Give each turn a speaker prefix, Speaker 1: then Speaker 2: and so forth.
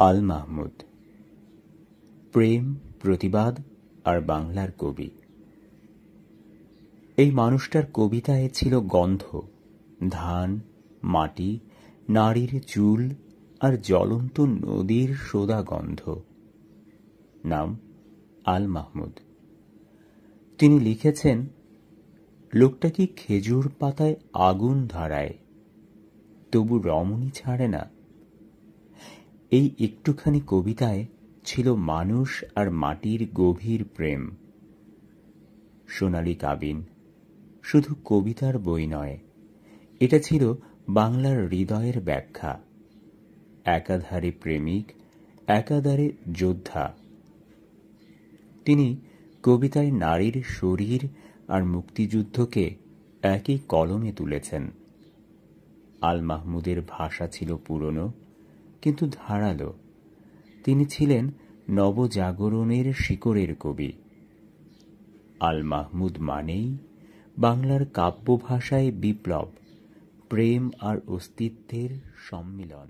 Speaker 1: আল মাহমুদ প্রেম, প্রতিবাদ আর বাংলার কবি। এই মানুষটার কবিতায় ছিল গন্ধ, ধান, মাটি, নারীর চুল আর জ্বলন্ত নদীর সোদা গন্ধ। নাম আল মাহমুদ। তিনি লিখেছেন, লোকটা কি খেজুর পাতায় আগুন ধরায়, তবু রমণী ছাড়ে না। এই একটুখানি কবিতায় ছিল মানুষ আর মাটির গভীর প্রেম। সোনালী কাবিন শুধু কবিতার বই নয়, এটা ছিল বাংলার হৃদয়ের ব্যাখ্যা। একাধারে প্রেমিক, একাধারে যোদ্ধা। তিনি কবিতায় নারীর শরীর আর মুক্তিযুদ্ধকে একই কলমে তুলেছেন। আল মাহমুদের ভাষা ছিল পুরনো কিন্তু ধারালো। তিনি ছিলেন নবজাগরণের শিকড়ের কবি। আল মাহমুদ মানেই বাংলার কাব্য ভাষায় বিপ্লব, প্রেম আর অস্তিত্বের সম্মিলন।